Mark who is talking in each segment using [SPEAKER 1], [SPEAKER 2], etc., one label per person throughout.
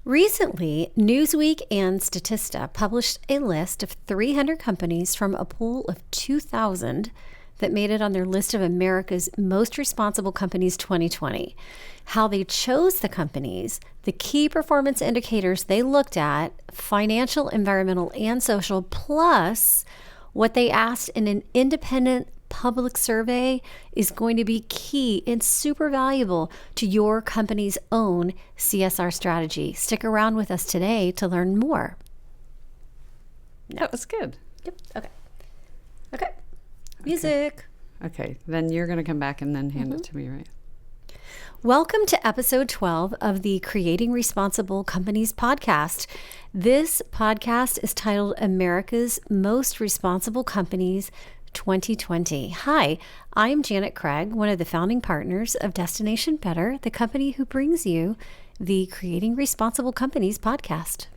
[SPEAKER 1] Recently, Newsweek and Statista published a list of 300 companies from a pool of 2,000 that made it on their list of America's most responsible companies 2020. How they chose the companies, the key performance indicators they looked at, financial, environmental, and social, plus what they asked in an independent public survey is going to be key and super valuable to your company's own CSR strategy. Stick around with us today to learn more.
[SPEAKER 2] That was good.
[SPEAKER 1] Yep. Okay. Music.
[SPEAKER 2] Okay. Then you're going to come back and then hand it to me, right?
[SPEAKER 1] Welcome to episode 12 of the Creating Responsible Companies podcast. This podcast is titled America's Most Responsible Companies 2020. Hi, I'm Janet Craig, one of the founding partners of Destination Better, the company who brings you the Creating Responsible Companies podcast.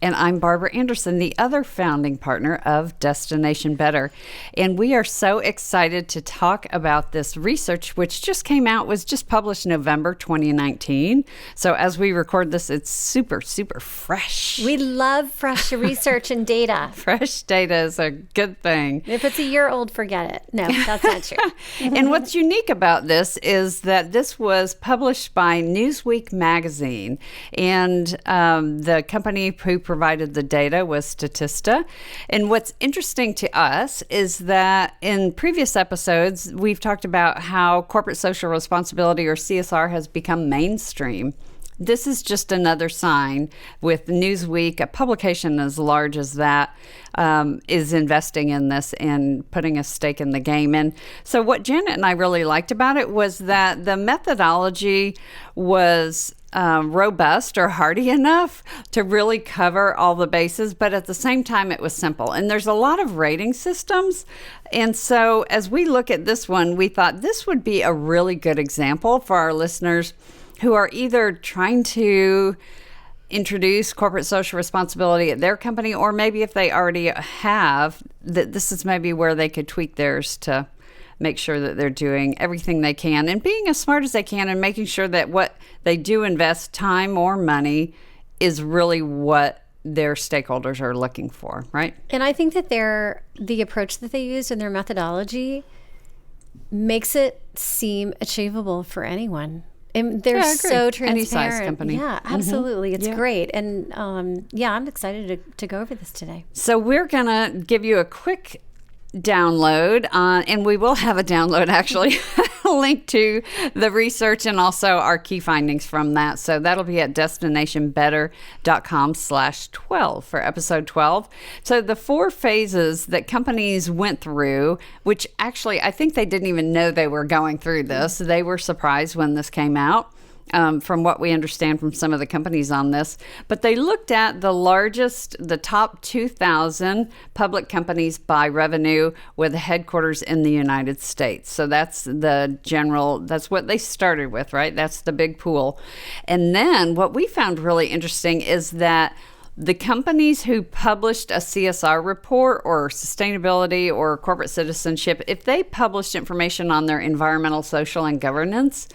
[SPEAKER 2] And I'm Barbra Anderson, the other founding partner of Destination Better. And we are so excited to talk about this research, which just came out, was just published November 2019. So as we record this, it's super, super fresh.
[SPEAKER 1] We love fresh research and data.
[SPEAKER 2] Fresh data is a good thing.
[SPEAKER 1] If it's a year old, forget it. No, that's not true.
[SPEAKER 2] And what's unique about this is that this was published by Newsweek magazine. And the company who provided the data was Statista. And what's interesting to us is that in previous episodes, we've talked about how corporate social responsibility, or CSR, has become mainstream. This is just another sign with Newsweek, a publication as large as that, is investing in this and putting a stake in the game. And so what Janet and I really liked about it was that the methodology was robust or hardy enough to really cover all the bases, but at the same time it was simple. And there's a lot of rating systems. And so as we look at this one, we thought this would be a really good example for our listeners who are either trying to introduce corporate social responsibility at their company, or maybe if they already have, that this is maybe where they could tweak theirs to make sure that they're doing everything they can and being as smart as they can and making sure that what they do invest, time or money, is really what their stakeholders are looking for, right?
[SPEAKER 1] And I think that the approach that they used and their methodology makes it seem achievable for anyone. And they're so transparent.
[SPEAKER 2] Any size company.
[SPEAKER 1] Yeah, absolutely. It's great. And I'm excited to go over this today.
[SPEAKER 2] So we're going to give you a quick download, and we will have a download actually link to the research and also our key findings from that. So that'll be at destinationbetter.com/12 for episode 12. So the 4 phases that companies went through, which actually I think they didn't even know they were going through this. They were surprised when this came out. From what we understand from some of the companies on this. But they looked at the top 2,000 public companies by revenue with headquarters in the United States. So that's that's what they started with, right? That's the big pool. And then what we found really interesting is that the companies who published a CSR report or sustainability or corporate citizenship, if they published information on their environmental, social, and governance,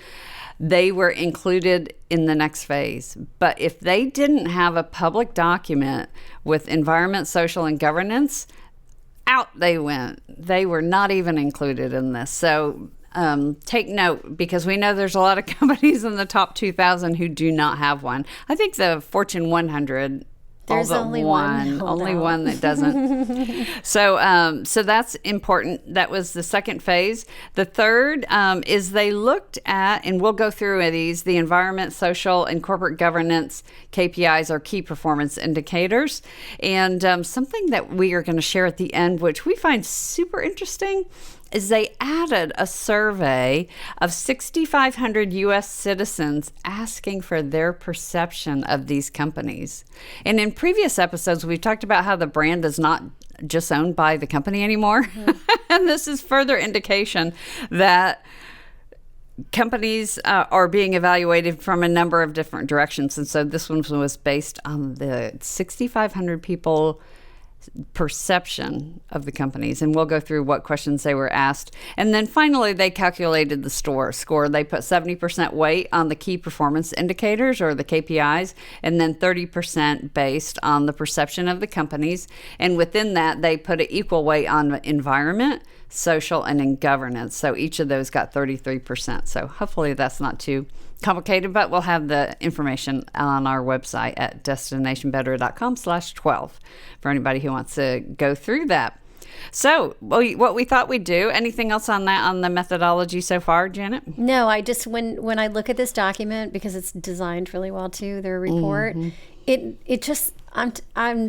[SPEAKER 2] they were included in the next phase. But if they didn't have a public document with environment, social, and governance, out they went. They were not even included in this. So take note, because we know there's a lot of companies in the top 2,000 who do not have one. I think the Fortune 100,
[SPEAKER 1] there's only one
[SPEAKER 2] that doesn't. So that's important. That was the second phase. The third is they looked at, and we'll go through these, the environment, social, and corporate governance KPIs, or key performance indicators. And something that we are going to share at the end, which we find super interesting, is they added a survey of 6,500 U.S. citizens asking for their perception of these companies. And in previous episodes, we've talked about how the brand is not just owned by the company anymore. Mm-hmm. And this is further indication that companies are being evaluated from a number of different directions. And so this one was based on the 6,500 people perception of the companies, and we'll go through what questions they were asked. And then finally, they calculated the score. They put 70% weight on the key performance indicators, or the KPIs, and then 30% based on the perception of the companies. And within that, they put an equal weight on environment, social, and in governance. So each of those got 33%. So hopefully that's not too complicated, but we'll have the information on our website at destinationbetter.com/12 for anybody who wants to go through that. So what we thought we'd do, anything else on that, on the methodology so far, Janet?
[SPEAKER 1] No, I just, when I look at this document, because it's designed really well too, their report, it just, I'm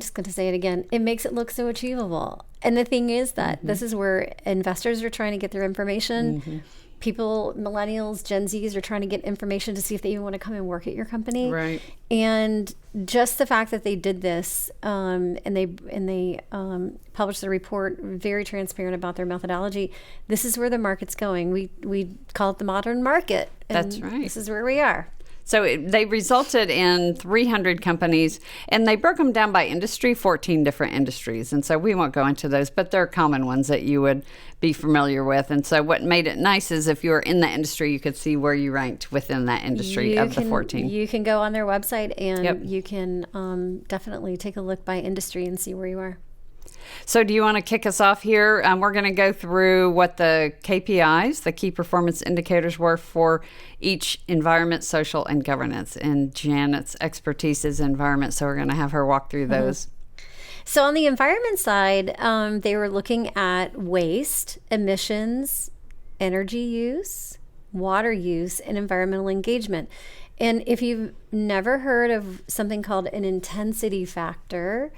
[SPEAKER 1] just going to say it again, it makes it look so achievable. And the thing is that this is where investors are trying to get their information. People, millennials, Gen Zs are trying to get information to see if they even want to come and work at your company.
[SPEAKER 2] Right.
[SPEAKER 1] And just the fact that they did this, and they published the report, very transparent about their methodology. This is where the market's going. We call it the modern market. And
[SPEAKER 2] that's right.
[SPEAKER 1] This is where we are.
[SPEAKER 2] So they resulted in 300 companies, and they broke them down by industry, 14 different industries. And so we won't go into those, but they're common ones that you would be familiar with. And so what made it nice is if you were in the industry, you could see where you ranked within that industry the 14.
[SPEAKER 1] You can go on their website, and you can definitely take a look by industry and see where you are.
[SPEAKER 2] So do you want to kick us off here? We're going to go through what the KPIs, the key performance indicators, were for each environment, social, and governance. And Janet's expertise is environment, so we're going to have her walk through those.
[SPEAKER 1] So on the environment side, they were looking at waste, emissions, energy use, water use, and environmental engagement. And if you've never heard of something called an intensity factor,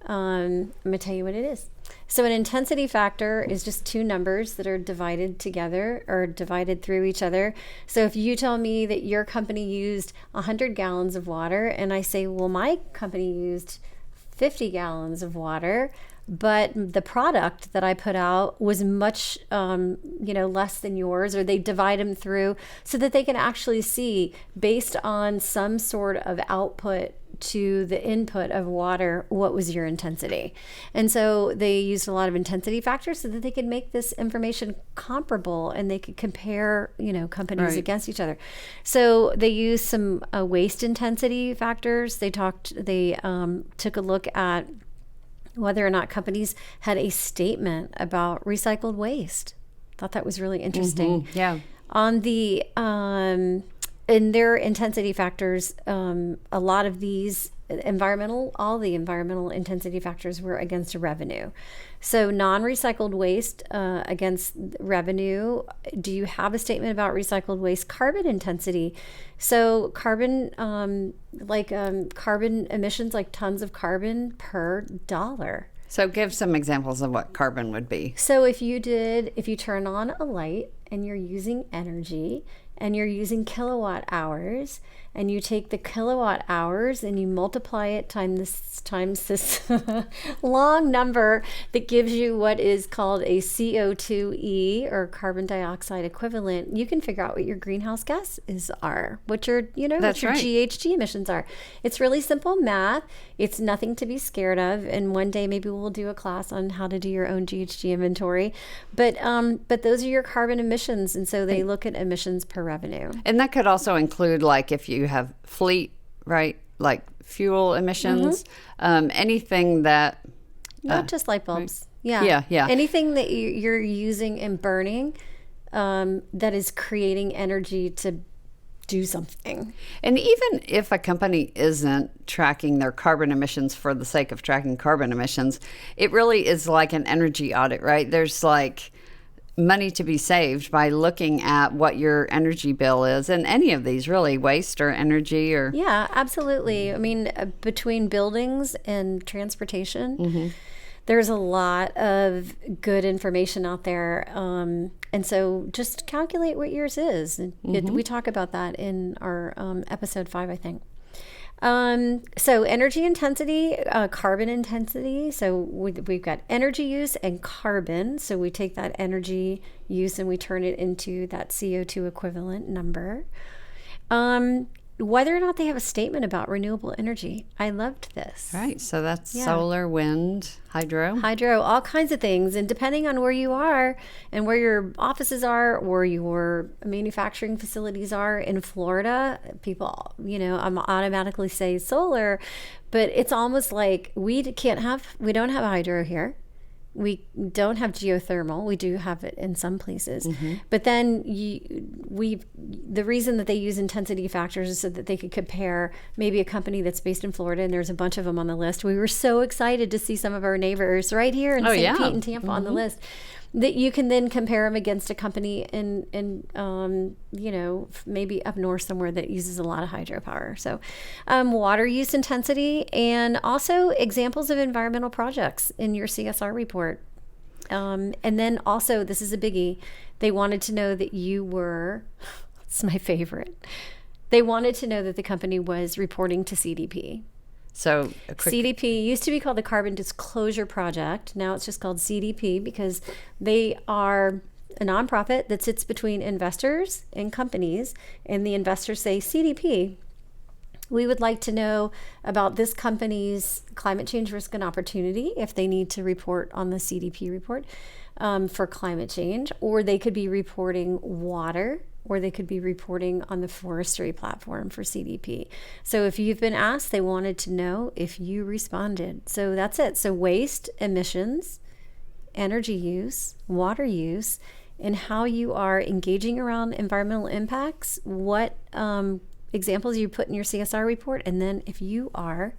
[SPEAKER 1] I'm going to tell you what it is. So an intensity factor is just two numbers that are divided together or divided through each other. So if you tell me that your company used 100 gallons of water, and I say, well, my company used 50 gallons of water, but the product that I put out was much, less than yours, or they divide them through so that they can actually see, based on some sort of output to the input of water, what was your intensity. And so they used a lot of intensity factors so that they could make this information comparable, and they could compare, companies against each other. So they used some waste intensity factors. They took a look at whether or not companies had a statement about recycled waste. Thought that was really interesting.
[SPEAKER 2] Yeah.
[SPEAKER 1] On the in their intensity factors, a lot of these all the environmental intensity factors were against revenue. So non-recycled waste against revenue. Do you have a statement about recycled waste? Carbon intensity. So carbon, carbon emissions, like tons of carbon per dollar.
[SPEAKER 2] So give some examples of what carbon would be.
[SPEAKER 1] So if you turn on a light and you're using energy, and you're using kilowatt hours, and you take the kilowatt hours and you multiply it times this long number that gives you what is called a CO2e, or carbon dioxide equivalent, you can figure out what your greenhouse gases are, what your GHG emissions are. It's really simple math. It's nothing to be scared of. And one day maybe we'll do a class on how to do your own GHG inventory. But those are your carbon emissions, and so they look at emissions per revenue.
[SPEAKER 2] And that could also include, like, if you have fleet, right? Like fuel emissions, anything that...
[SPEAKER 1] Not just light bulbs.
[SPEAKER 2] Right. Yeah.
[SPEAKER 1] Anything that you're using and burning that is creating energy to do something.
[SPEAKER 2] And even if a company isn't tracking their carbon emissions for the sake of tracking carbon emissions, it really is like an energy audit, right? There's like money to be saved by looking at what your energy bill is, and any of these, really, waste or energy or...
[SPEAKER 1] Yeah, absolutely. I mean, between buildings and transportation, there's a lot of good information out there. And so just calculate what yours is. We talk about that in our episode 5, I think. So energy intensity, carbon intensity. So we've got energy use and carbon. So we take that energy use and we turn it into that CO2 equivalent number. whether or not they have a statement about renewable energy. I loved this.
[SPEAKER 2] Right. So that's solar, wind,
[SPEAKER 1] hydro, all kinds of things. And depending on where you are and where your offices are or your manufacturing facilities are in Florida, people, I'm automatically say solar, but it's almost like we don't have hydro here. We don't have geothermal. We do have it in some places. But then the reason that they use intensity factors is so that they could compare maybe a company that's based in Florida, and there's a bunch of them on the list. We were so excited to see some of our neighbors right here in St. Pete and Tampa on the list, that you can then compare them against a company in maybe up north somewhere that uses a lot of hydropower. So water use intensity, and also examples of environmental projects in your CSR report. And then also, this is a biggie, they wanted to know that you were, it's my favorite, they wanted to know that the company was reporting to CDP.
[SPEAKER 2] So
[SPEAKER 1] CDP used to be called the Carbon Disclosure Project. Now it's just called CDP because they are a nonprofit that sits between investors and companies. And the investors say, CDP, we would like to know about this company's climate change risk and opportunity if they need to report on the CDP report for climate change, or they could be reporting water, or they could be reporting on the forestry platform for CDP. So if you've been asked, they wanted to know if you responded. So that's it. So waste, emissions, energy use, water use, and how you are engaging around environmental impacts, what examples you put in your CSR report, and then if you are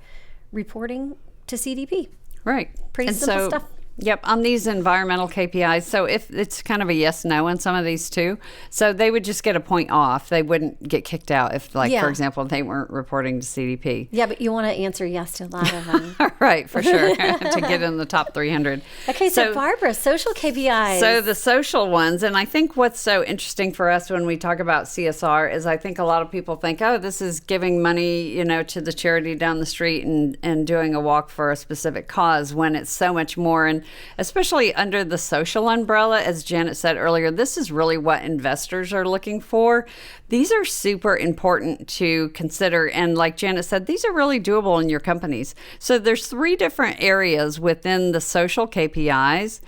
[SPEAKER 1] reporting to CDP.
[SPEAKER 2] Right.
[SPEAKER 1] Pretty simple stuff.
[SPEAKER 2] Yep, on these environmental KPIs. So if it's kind of a yes/no on some of these too, so they would just get a point off. They wouldn't get kicked out if, for example, they weren't reporting to CDP.
[SPEAKER 1] Yeah, but you want to answer yes to a lot of them.
[SPEAKER 2] Right, for sure, to get in the top 300.
[SPEAKER 1] Okay, so Barbara, social KPIs.
[SPEAKER 2] So the social ones, and I think what's so interesting for us when we talk about CSR is I think a lot of people think, oh, this is giving money, to the charity down the street and doing a walk for a specific cause, when it's so much more. And especially under the social umbrella, as Janet said earlier, this is really what investors are looking for. These are super important to consider. And like Janet said, these are really doable in your companies. So there's 3 different areas within the social KPIs.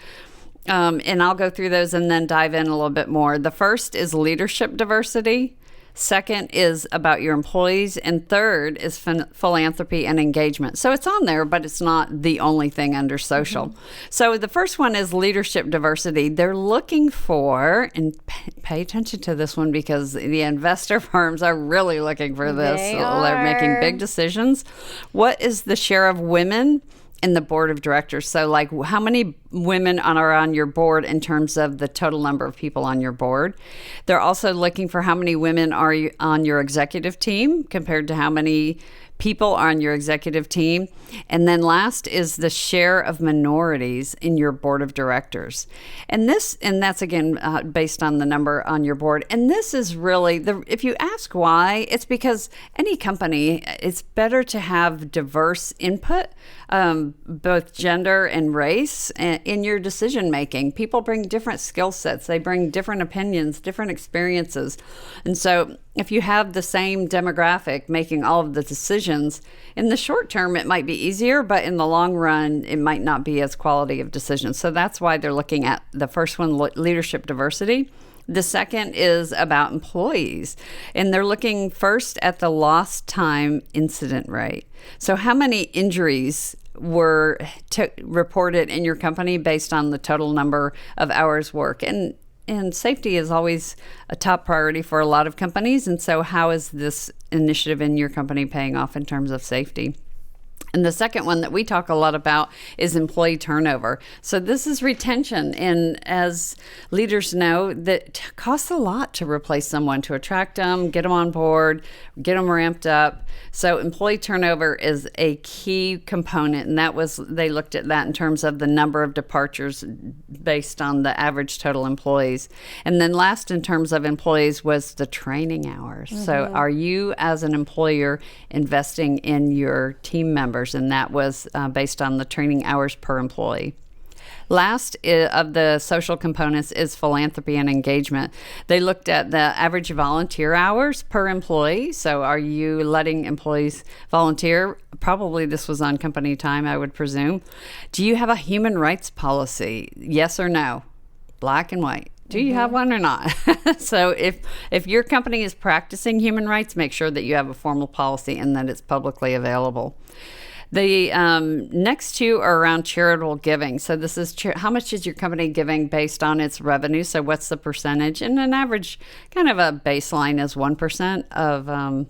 [SPEAKER 2] And I'll go through those and then dive in a little bit more. The first is leadership diversity. Second is about your employees. And third is philanthropy and engagement. So it's on there, but it's not the only thing under social. So the first one is leadership diversity. They're looking for, and pay attention to this one because the investor firms are really looking for this. They're making big decisions. What is the share of women in the board of directors? So like how many women are on your board in terms of the total number of people on your board? They're also looking for how many women are on your executive team compared to how many people are on your executive team. And then last is the share of minorities in your board of directors. And that's again based on the number on your board. And this is really, if you ask why, it's because any company, it's better to have diverse input, both gender and race, in your decision making. People bring different skill sets. They bring different opinions, different experiences. And so if you have the same demographic making all of the decisions, in the short term, it might be easier, but in the long run, it might not be as quality of decisions. So that's why they're looking at the first one, leadership diversity. The second is about employees, and they're looking first at the lost time incident rate. So how many injuries were reported in your company based on the total number of hours work? And safety is always a top priority for a lot of companies. And so how is this initiative in your company paying off in terms of safety? And the second one that we talk a lot about is employee turnover. So this is retention. And as leaders know, that costs a lot to replace someone, to attract them, get them on board, get them ramped up. So employee turnover is a key component. And they looked at that in terms of the number of departures based on the average total employees. And then last in terms of employees was the training hours. Mm-hmm. So are you as an employer investing in your team members? And that was based on the training hours per employee. Last of the social components is philanthropy and engagement. They looked at the average volunteer hours per employee. So are you letting employees volunteer? Probably this was on company time, I would presume. Do you have a human rights policy? Yes or no? Black and white. Do you have one or not? So if your company is practicing human rights, make sure that you have a formal policy and that it's publicly available. The next two are around charitable giving. So this is how much is your company giving based on its revenue? So what's the percentage? And an average kind of a baseline is 1% of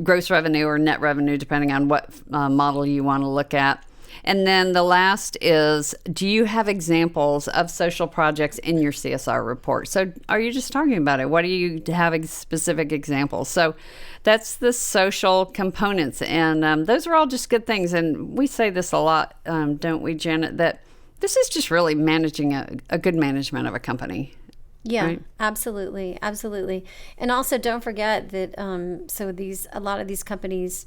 [SPEAKER 2] gross revenue or net revenue, depending on what model you want to look at. And then the last is, do you have examples of social projects in your CSR report? So are you just talking about it? What do you have specific examples? So that's the social components. And those are all just good things. And we say this a lot, don't we, Janet, that this is just really managing a good management of a company.
[SPEAKER 1] Yeah,
[SPEAKER 2] right?
[SPEAKER 1] Absolutely. Absolutely. And also don't forget that a lot of these companies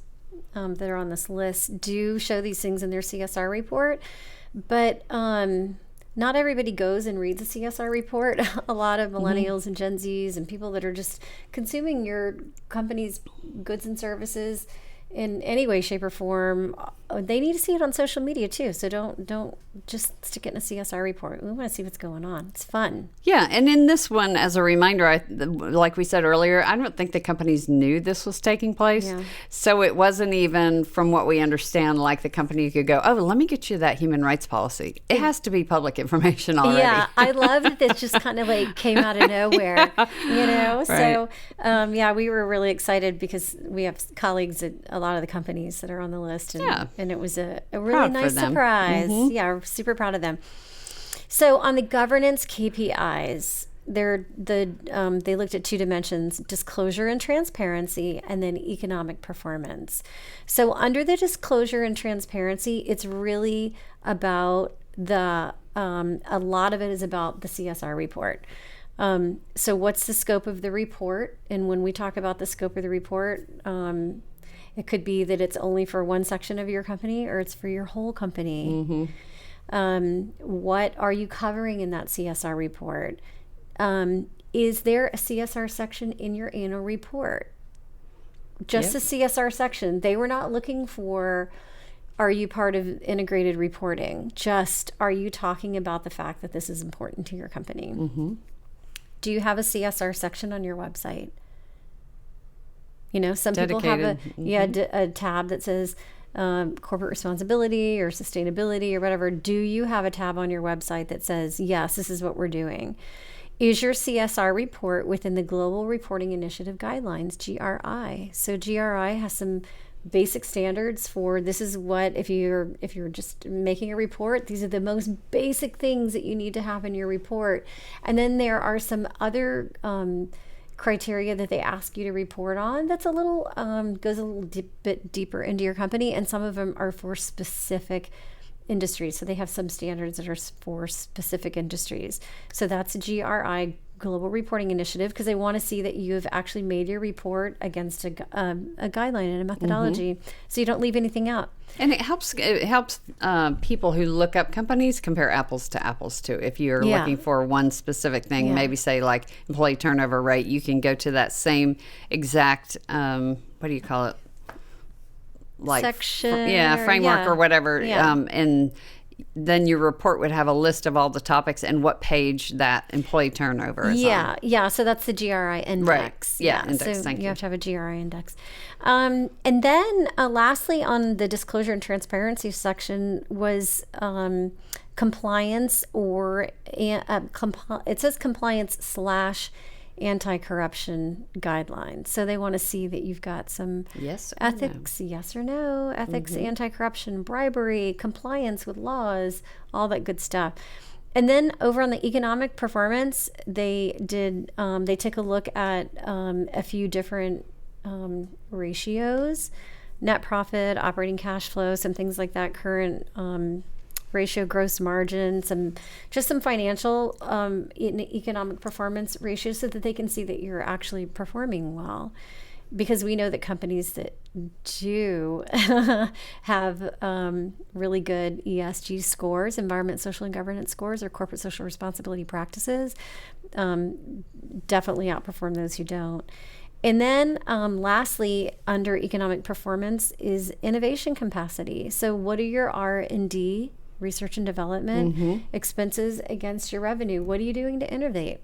[SPEAKER 1] that are on this list do show these things in their CSR report, but not everybody goes and reads a CSR report. A lot of millennials and Gen Zs and people that are just consuming your company's goods and services in any way, shape, or form, they need to see it on social media too. So don't just stick it in a CSR report. We want to see what's going on. It's fun.
[SPEAKER 2] Yeah, and in this one, as a reminder, like we said earlier, I don't think the companies knew this was taking place.
[SPEAKER 1] Yeah.
[SPEAKER 2] So it wasn't even, from what we understand, like the company could go, oh, let me get you that human rights policy. It has to be public information already.
[SPEAKER 1] Yeah, I love that this just kind of like came out of nowhere,
[SPEAKER 2] Right.
[SPEAKER 1] So, we were really excited because we have colleagues at a lot of the companies that are on the list. And it was a really
[SPEAKER 2] Proud
[SPEAKER 1] nice
[SPEAKER 2] for them.
[SPEAKER 1] surprise. Yeah, we're super proud of them. So on the governance KPIs, they looked at two dimensions: disclosure and transparency, and then economic performance. So under the disclosure and transparency, it's really about a lot of it is about the CSR report. So what's the scope of the report? And when we talk about the scope of the report, it could be that it's only for one section of your company or it's for your whole company. What are you covering in that CSR report? Is there a CSR section in your annual report? Just a CSR section. They were not looking for, are you part of integrated reporting? Just, are you talking about the fact that this is important to your company? Do you have a CSR section on your website? Some people have a tab that says corporate responsibility or sustainability or whatever. Do you have a tab on your website that says, yes, this is what we're doing? Is your CSR report within the Global Reporting Initiative Guidelines, GRI? So GRI has some basic standards for, this is what, if you're just making a report, these are the most basic things that you need to have in your report. And then there are some other criteria that they ask you to report on that's goes a little bit deeper into your company, and some of them are for specific industries. So they have some standards that are for specific industries. So that's a GRI, Global Reporting Initiative, because they want to see that you have actually made your report against a guideline and a methodology, so you don't leave anything out.
[SPEAKER 2] And it helps people who look up companies compare apples to apples too. If you're looking for one specific thing, maybe say like employee turnover rate, you can go to that same exact, what do you call it? Like
[SPEAKER 1] section,
[SPEAKER 2] framework or whatever. And then your report would have a list of all the topics and what page that employee turnover is on.
[SPEAKER 1] Yeah. So that's the GRI index.
[SPEAKER 2] Right. Yeah, index.
[SPEAKER 1] So
[SPEAKER 2] thank you.
[SPEAKER 1] You have to have a GRI index. And then lastly, on the disclosure and transparency section was compliance it says compliance / anti-corruption guidelines. So they want to see that you've got some ethics, yes or no, ethics, anti-corruption, bribery, compliance with laws, all that good stuff. And then over on the economic performance, they took a look at a few different ratios, net profit, operating cash flow, some things like that, current ratio, gross margin, some financial economic performance ratios, so that they can see that you're actually performing well. because we know that companies that do have really good ESG scores, environment, social, and governance scores, or corporate social responsibility practices, definitely outperform those who don't. And then lastly, under economic performance is innovation capacity. So what are your R&D, research and development, expenses against your revenue? What are you doing to innovate?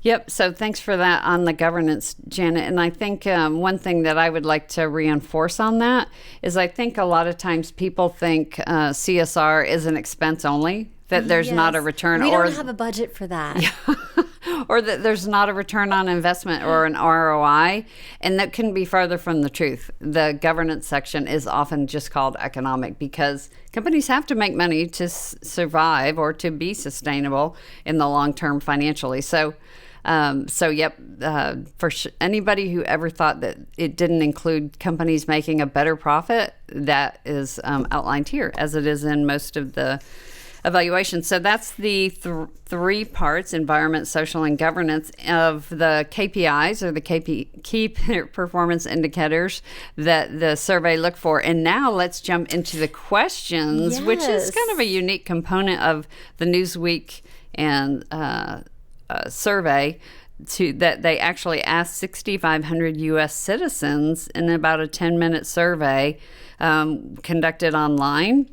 [SPEAKER 2] Yep. So thanks for that on the governance, Janet. And I think one thing that I would like to reinforce on that is I think a lot of times people think CSR is an expense only, that there's not a return.
[SPEAKER 1] We don't have a budget for that.
[SPEAKER 2] Or that there's not a return on investment or an ROI. And that couldn't be farther from the truth. The governance section is often just called economic because companies have to make money to survive or to be sustainable in the long term financially. So anybody who ever thought that it didn't include companies making a better profit, that is outlined here, as it is in most of the evaluations. So that's the three parts: environment, social, and governance of the KPIs, or the key performance indicators that the survey looked for. And now let's jump into the questions, which is kind of a unique component of the Newsweek and survey, that they actually asked 6,500 U.S. citizens in about a 10-minute survey conducted online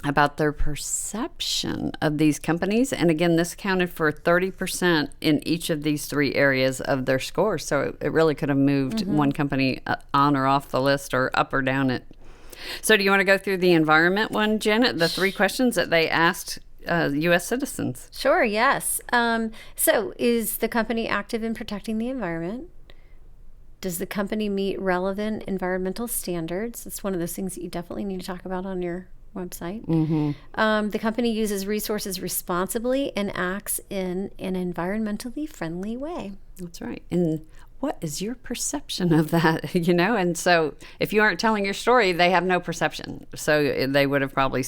[SPEAKER 2] about their perception of these companies. And again, this counted for 30% in each of these three areas of their score. So it really could have moved one company on or off the list, or up or down it. So do you want to go through the environment one, Janet? The three questions that they asked U.S. citizens.
[SPEAKER 1] Sure, yes. So is the company active in protecting the environment? Does the company meet relevant environmental standards? That's one of those things that you definitely need to talk about on your website. The company uses resources responsibly and acts in an environmentally friendly way.
[SPEAKER 2] That's right. And what is your perception of that? And so if you aren't telling your story, they have no perception. So they would have probably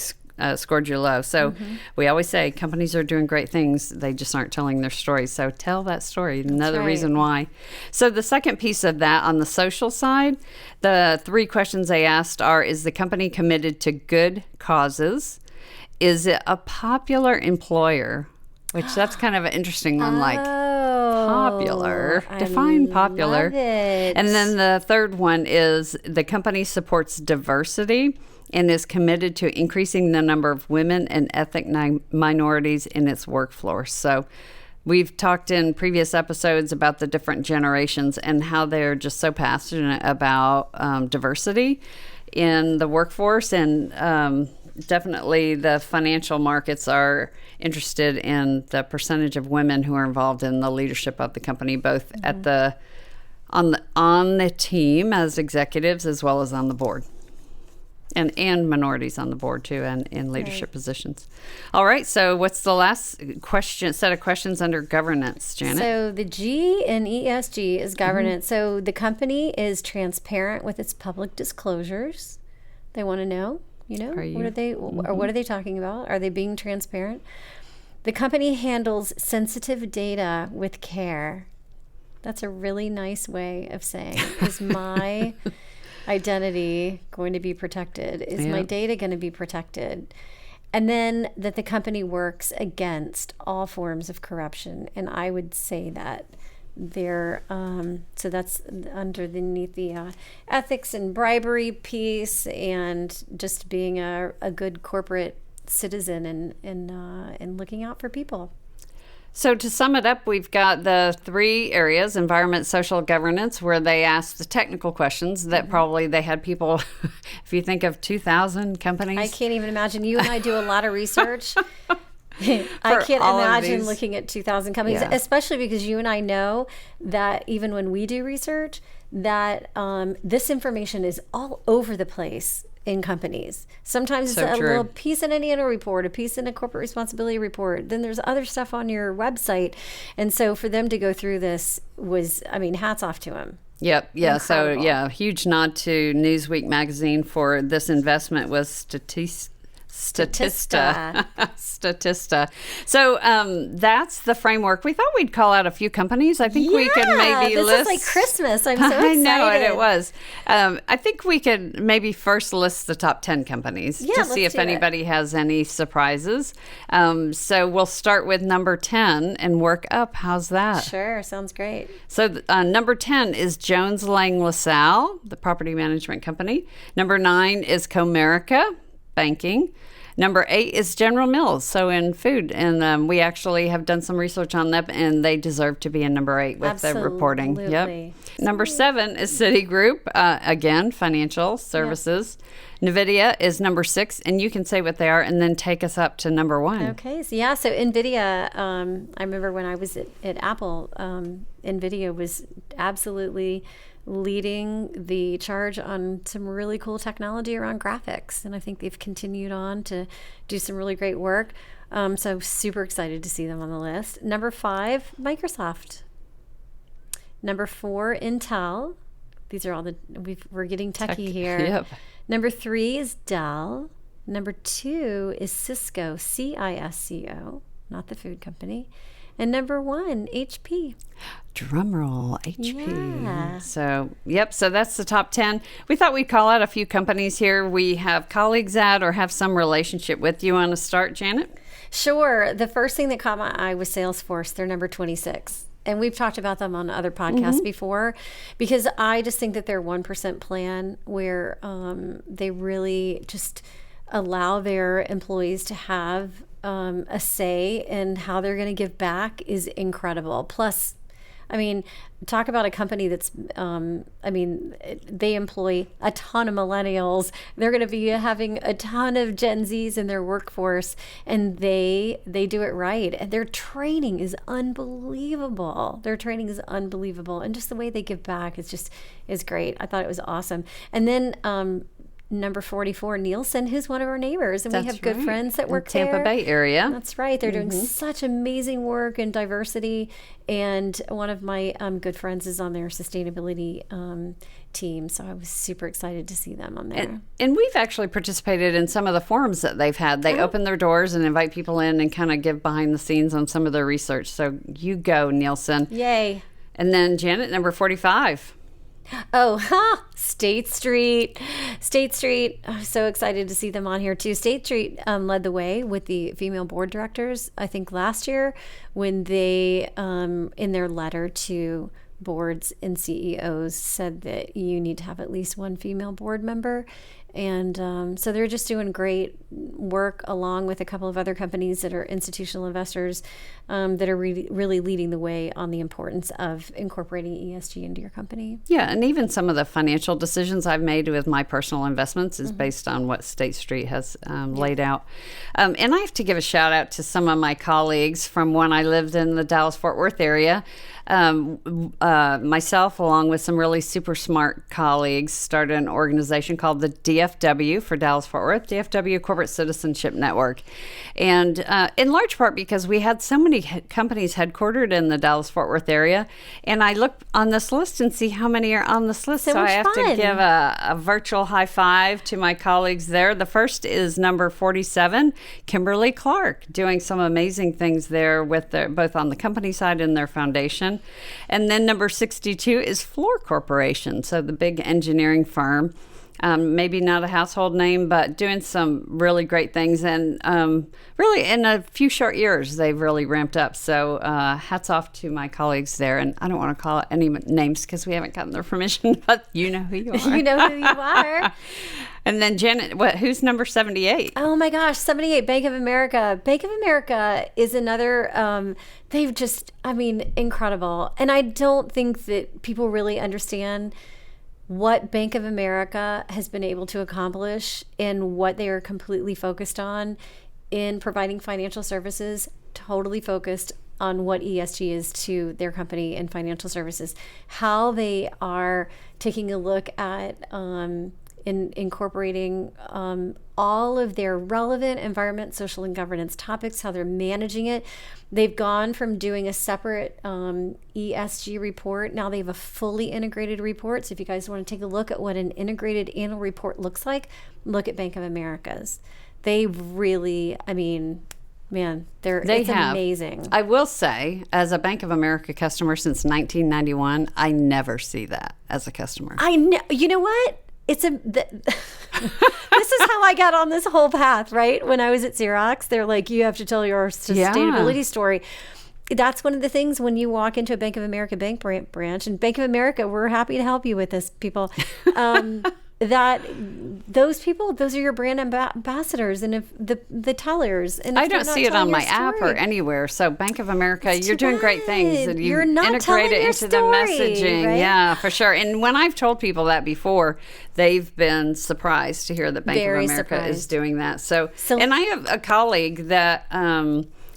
[SPEAKER 2] scored you low. So we always say companies are doing great things. They just aren't telling their story. So tell that story. Another reason why. So the second piece of that, on the social side, the three questions they asked are: is the company committed to good causes? Is it a popular employer? Which that's kind of an interesting one, like popular. Define popular.
[SPEAKER 1] Love it.
[SPEAKER 2] And then the third one is: the company supports diversity and is committed to increasing the number of women and ethnic minorities in its workforce. So we've talked in previous episodes about the different generations and how they're just so passionate about diversity in the workforce. And definitely the financial markets are interested in the percentage of women who are involved in the leadership of the company, both at on the team as executives, as well as on the board. And minorities on the board too, and in leadership positions. All right. So what's the last set of questions under governance, Janet?
[SPEAKER 1] So the G in ESG is governance. So the company is transparent with its public disclosures. They want to know, what are they, or what are they talking about? Are they being transparent? The company handles sensitive data with care. That's a really nice way of saying, is my identity going to be protected? Is my data going to be protected? And then that the company works against all forms of corruption. And I would say that they're, so that's underneath the ethics and bribery piece, and just being a good corporate citizen and looking out for people.
[SPEAKER 2] So to sum it up, we've got the three areas: environment, social, governance, where they asked the technical questions that probably they had people, if you think of 2,000 companies.
[SPEAKER 1] I can't even imagine. You and I do a lot of research. I can't imagine looking at 2,000 companies, especially because you and I know that even when we do research, that this information is all over the place in companies. Sometimes it's a little piece in an annual report, a piece in a corporate responsibility report. Then there's other stuff on your website. And so for them to go through this was, hats off to them.
[SPEAKER 2] Yep. Yeah. Incredible. So huge nod to Newsweek magazine for this investment with Statista. Statista. So that's the framework. We thought we'd call out a few companies. I think we could maybe
[SPEAKER 1] this
[SPEAKER 2] list.
[SPEAKER 1] is like Christmas. I'm so excited.
[SPEAKER 2] I know, and it was. I think we could maybe first list the top 10 companies to see if anybody has any surprises. So we'll start with number 10 and work up. How's that?
[SPEAKER 1] Sure. Sounds great.
[SPEAKER 2] So number 10 is Jones Lang LaSalle, the property management company. Number 9 is Comerica, banking. Number 8 is General Mills, so in food. And we actually have done some research on them, and they deserve to be in number 8 with the reporting. Yep. Number 7 is Citigroup, again, financial services. Yep. NVIDIA is number 6, and you can say what they are and then take us up to number 1.
[SPEAKER 1] Okay. So NVIDIA, I remember when I was at Apple, NVIDIA was absolutely leading the charge on some really cool technology around graphics. And I think they've continued on to do some really great work. So super excited to see them on the list. Number 5, Microsoft. Number 4, Intel. These are all we're getting techie here.
[SPEAKER 2] Yep.
[SPEAKER 1] Number 3 is Dell. Number 2 is Cisco, CISCO, not the food company. And number 1, HP.
[SPEAKER 2] Drumroll, HP.
[SPEAKER 1] Yeah.
[SPEAKER 2] So that's the top 10. We thought we'd call out a few companies here we have colleagues at or have some relationship with. You want to start, Janet?
[SPEAKER 1] Sure. The first thing that caught my eye was Salesforce. They're number 26. And we've talked about them on other podcasts before, because I just think that their 1% plan, where they really just allow their employees to have a say in how they're going to give back, is incredible. Plus, I mean, talk about a company that's, they employ a ton of millennials. They're going to be having a ton of Gen Zs in their workforce, and they do it right. And their training is unbelievable. And just the way they give back is great. I thought it was awesome. And then, number 44, Nielsen, who's one of our neighbors, and we have good friends that work
[SPEAKER 2] there. Tampa Bay area.
[SPEAKER 1] That's right. They're doing such amazing work in diversity, and one of my good friends is on their sustainability team, so I was super excited to see them on there.
[SPEAKER 2] And we've actually participated in some of the forums that they've had. They open their doors and invite people in and kind of give behind the scenes on some of their research. So you go, Nielsen.
[SPEAKER 1] Yay.
[SPEAKER 2] And then Janet, number 45.
[SPEAKER 1] State Street. I'm so excited to see them on here too. State Street led the way with the female board directors, I think last year, when they, in their letter to boards and CEOs, said that you need to have at least one female board member. And so they're just doing great work along with a couple of other companies that are institutional investors that are really leading the way on the importance of incorporating ESG into your company.
[SPEAKER 2] Yeah, and even some of the financial decisions I've made with my personal investments is based on what State Street has laid out. And I have to give a shout out to some of my colleagues from when I lived in the Dallas-Fort Worth area. Myself, along with some really super smart colleagues, started an organization called the DFW for Dallas-Fort Worth, DFW Corporate Citizenship Network. And in large part because we had so many companies headquartered in the Dallas-Fort Worth area. And I look on this list and see how many are on this list. So I have to give a virtual high five to my colleagues there. The first is number 47, Kimberly Clark, doing some amazing things there with both on the company side and their foundation. And then number 62 is Fluor Corporation, so the big engineering firm. Maybe not a household name, but doing some really great things. And really, in a few short years, they've really ramped up. So hats off to my colleagues there. And I don't want to call out any names because we haven't gotten their permission, but you know who you are.
[SPEAKER 1] You know who you are.
[SPEAKER 2] And then Janet, who's number 78?
[SPEAKER 1] Oh my gosh, 78, Bank of America. Bank of America is another, they've just, incredible. And I don't think that people really understand what Bank of America has been able to accomplish and what they are completely focused on in providing financial services, totally focused on what ESG is to their company and financial services, how they are taking a look at in incorporating all of their relevant environment, social, and governance topics, how they're managing it. They've gone from doing a separate ESG report. Now they have a fully integrated report. So if you guys want to take a look at what an integrated annual report looks like, look at Bank of America's. They really, I mean, man, it's amazing.
[SPEAKER 2] I will say, as a Bank of America customer since 1991, I never see that as a customer.
[SPEAKER 1] You know what? This is how I got on this whole path, right? When I was at Xerox, they're like, you have to tell your sustainability story. That's one of the things when you walk into a Bank of America bank branch, and Bank of America, we're happy to help you with this, people. That those people, those are your brand ambassadors, and if the tellers. And
[SPEAKER 2] I don't see it on my app or anywhere. So Bank of America, you're doing great things, and you integrate it into the messaging. Right? Yeah, for sure. And when I've told people that before, they've been surprised to hear that Bank of America is doing that. So, and I have a colleague that.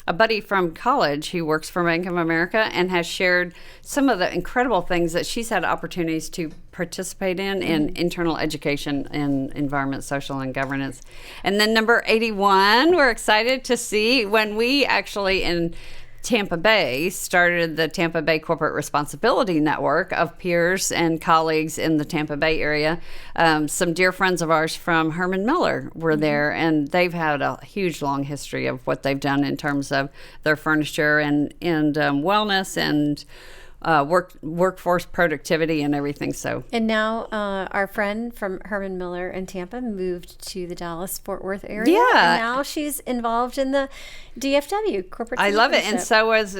[SPEAKER 2] A buddy from college who works for Bank of America and has shared some of the incredible things that she's had opportunities to participate in internal education in environment, social, and governance. And then number 81, we're excited to see when we actually in Tampa Bay started the Tampa Bay Corporate Responsibility Network of peers and colleagues in the Tampa Bay area. Some dear friends of ours from Herman Miller were there, and they've had a huge, long history of what they've done in terms of their furniture and wellness and workforce productivity and everything. So,
[SPEAKER 1] and now our friend from Herman Miller in Tampa moved to the Dallas-Fort Worth area. Yeah, and now she's involved in the DFW corporate. I
[SPEAKER 2] love it, and so as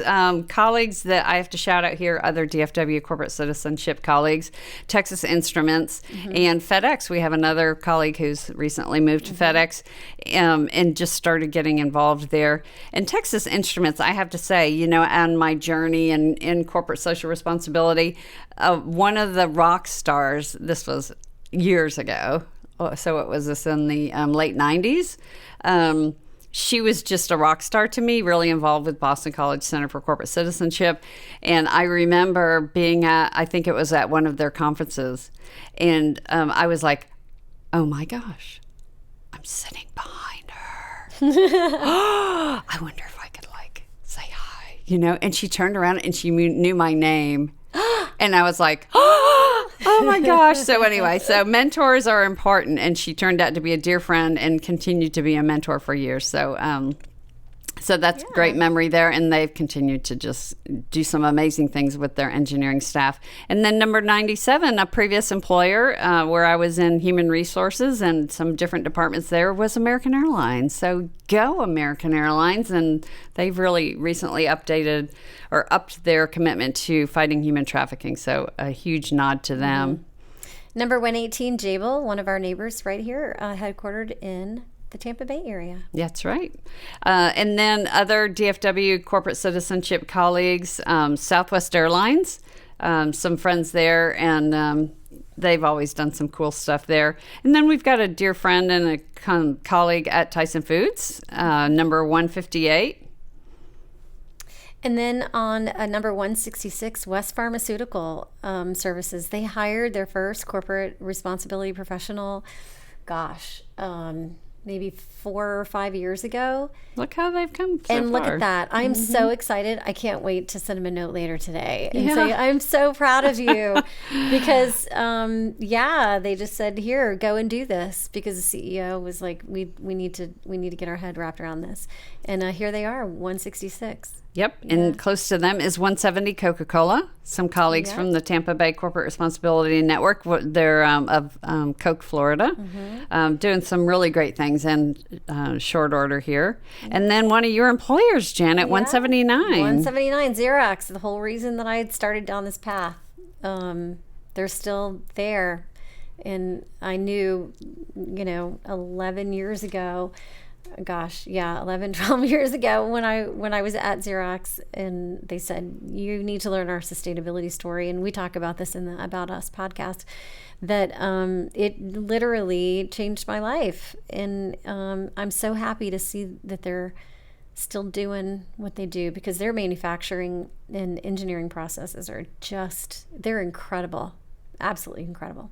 [SPEAKER 2] colleagues that I have to shout out here, other DFW corporate citizenship colleagues, Texas Instruments and FedEx. We have another colleague who's recently moved to FedEx and just started getting involved there. And Texas Instruments, I have to say, on my journey in corporate social responsibility, one of the rock stars, this was years ago, so it was this in the late 90s, she was just a rock star to me, really involved with Boston College Center for Corporate Citizenship. And I remember being I think it was at one of their conferences, and I was like, oh my gosh, I'm sitting behind her. I wonder if I could say hi, and she turned around and she knew my name. And I was like, oh my gosh. So anyway, so mentors are important. And she turned out to be a dear friend and continued to be a mentor for years. So so that's great memory there. And they've continued to just do some amazing things with their engineering staff. And then number 97, a previous employer where I was in human resources and some different departments there was American Airlines. So go American Airlines. And they've really recently updated or upped their commitment to fighting human trafficking. So a huge nod to them.
[SPEAKER 1] Number 118, Jabil, one of our neighbors right here, headquartered in the Tampa Bay area.
[SPEAKER 2] That's right. And then other DFW corporate citizenship colleagues, Southwest Airlines, some friends there, and they've always done some cool stuff there. And then we've got a dear friend and a colleague at Tyson Foods, number 158.
[SPEAKER 1] And then on number 166, West Pharmaceutical Services, they hired their first corporate responsibility professional, maybe 4 or 5 years ago.
[SPEAKER 2] Look how they've come so
[SPEAKER 1] and
[SPEAKER 2] far.
[SPEAKER 1] Look at that. I'm so excited. I can't wait to send them a note later today and say, I'm so proud of you. Because, they just said, here, go and do this. Because the CEO was like, we need to get our head wrapped around this. And here they are, 166.
[SPEAKER 2] Yep, and close to them is 170 Coca-Cola. Some colleagues from the Tampa Bay Corporate Responsibility Network. They're of Coke, Florida, doing some really great things in short order here. And then one of your employers, Janet, 179.
[SPEAKER 1] 179, Xerox, the whole reason that I had started down this path. They're still there. And I knew, 11 years ago, 11, 12 years ago when I was at Xerox, and they said, you need to learn our sustainability story. And we talk about this in the About Us podcast, that it literally changed my life. And I'm so happy to see that they're still doing what they do, because their manufacturing and engineering processes are they're incredible. Absolutely incredible.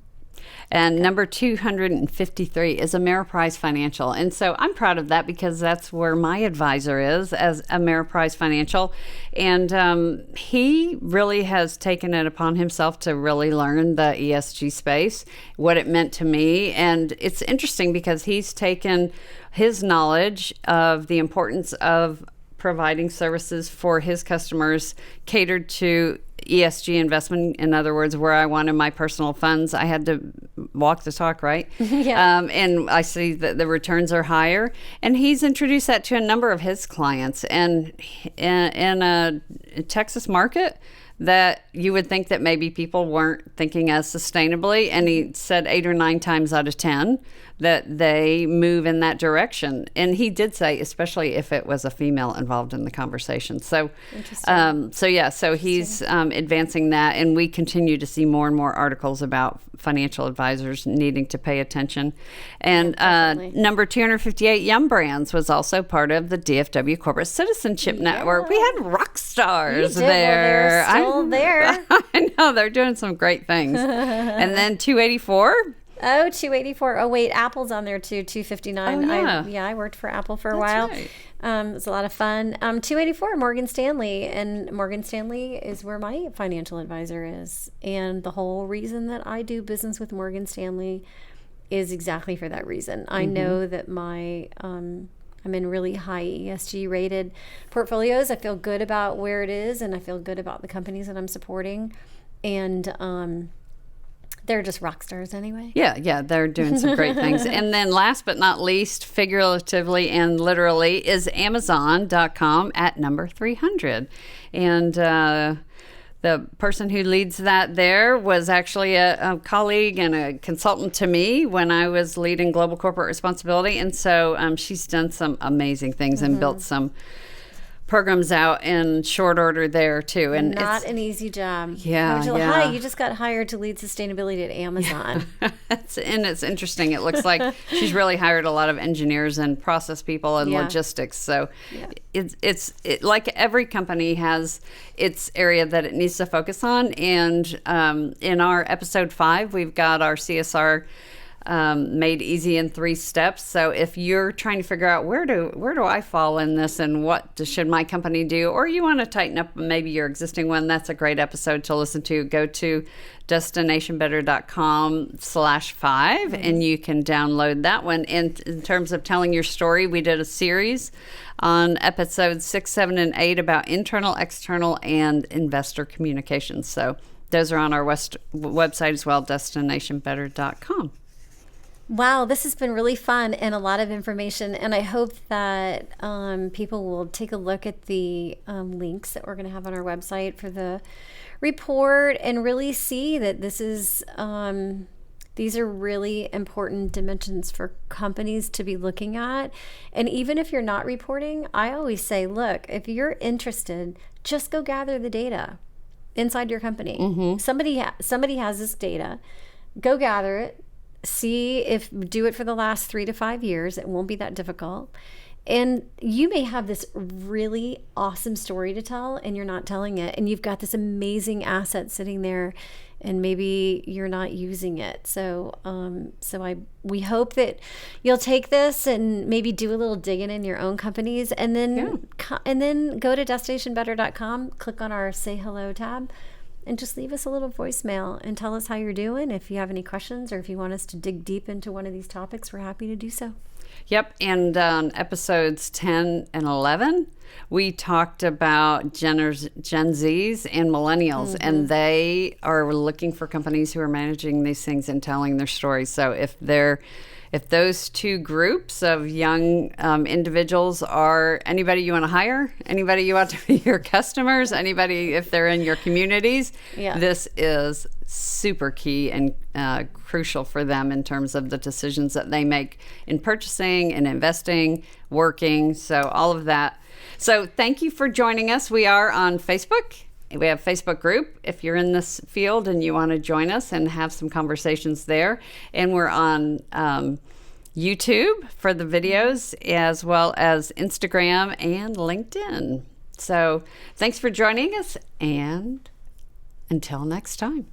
[SPEAKER 2] And number 253 is Ameriprise Financial. And so I'm proud of that because that's where my advisor is as Ameriprise Financial. And he really has taken it upon himself to really learn the ESG space, what it meant to me. And it's interesting because he's taken his knowledge of the importance of providing services for his customers catered to ESG investment. In other words, where I wanted my personal funds, I had to walk the talk, right?
[SPEAKER 1] Yeah.
[SPEAKER 2] And I see that the returns are higher. And he's introduced that to a number of his clients. And in a Texas market that you would think that maybe people weren't thinking as sustainably. And he said 8 or 9 times out of 10 that they move in that direction. And he did say, especially if it was a female involved in the conversation. So, so he's advancing that. And we continue to see more and more articles about financial advisors needing to pay attention. And number 258, Yum Brands, was also part of the DFW Corporate Citizenship Network. We had rock stars there.
[SPEAKER 1] Well, they're still there.
[SPEAKER 2] I know, they're doing some great things. And then 284.
[SPEAKER 1] Oh, 284. Oh, wait, Apple's on there too, 259.
[SPEAKER 2] Oh, yeah.
[SPEAKER 1] I worked for Apple for a while.
[SPEAKER 2] Right.
[SPEAKER 1] It was a lot of fun. 284, Morgan Stanley. And Morgan Stanley is where my financial advisor is. And the whole reason that I do business with Morgan Stanley is exactly for that reason. I know that I'm in really high ESG rated portfolios. I feel good about where it is, and I feel good about the companies that I'm supporting. And they're just rock stars anyway.
[SPEAKER 2] Yeah, they're doing some great things. And then last but not least, figuratively and literally, is Amazon.com at number 300. And the person who leads that there was actually a colleague and a consultant to me when I was leading global corporate responsibility. And so she's done some amazing things and built some programs out in short order there too. And
[SPEAKER 1] not an easy job.
[SPEAKER 2] Yeah.
[SPEAKER 1] Hi, you just got hired to lead sustainability at Amazon.
[SPEAKER 2] And it's interesting. It looks like she's really hired a lot of engineers and process people and logistics. So it's like every company has its area that it needs to focus on. And in our episode 5, we've got our CSR made easy in 3 steps. So if you're trying to figure out where do I fall in this and what should my company do, or you want to tighten up maybe your existing one, that's a great episode to listen to. Go to destinationbetter.com/5 and you can download that one. And in terms of telling your story, we did a series on episodes 6, 7, and 8 about internal, external, and investor communications. So those are on our website as well, destinationbetter.com.
[SPEAKER 1] Wow, this has been really fun and a lot of information. And I hope that people will take a look at the links that we're going to have on our website for the report and really see that this is these are really important dimensions for companies to be looking at. And even if you're not reporting, I always say, look, if you're interested, just go gather the data inside your company. Somebody has this data. Go gather it. Do it for the last 3 to 5 years. It won't be that difficult. And you may have this really awesome story to tell and you're not telling it. And you've got this amazing asset sitting there and maybe you're not using it. So we hope that you'll take this and maybe do a little digging in your own companies and then go to destinationbetter.com, click on our Say Hello tab, and just leave us a little voicemail and tell us how you're doing. If you have any questions or if you want us to dig deep into one of these topics, we're happy to do so.
[SPEAKER 2] Yep. And on episodes 10 and 11, we talked about Gen Zs and millennials, and they are looking for companies who are managing these things and telling their stories. So if those two groups of young individuals are anybody you want to hire, anybody you want to be your customers, anybody if they're in your communities, this is super key and crucial for them in terms of the decisions that they make in purchasing and investing, working, so all of that. So thank you for joining us. We are on Facebook. We have a Facebook group if you're in this field and you want to join us and have some conversations there. And we're on YouTube for the videos as well as Instagram and LinkedIn. So thanks for joining us and until next time.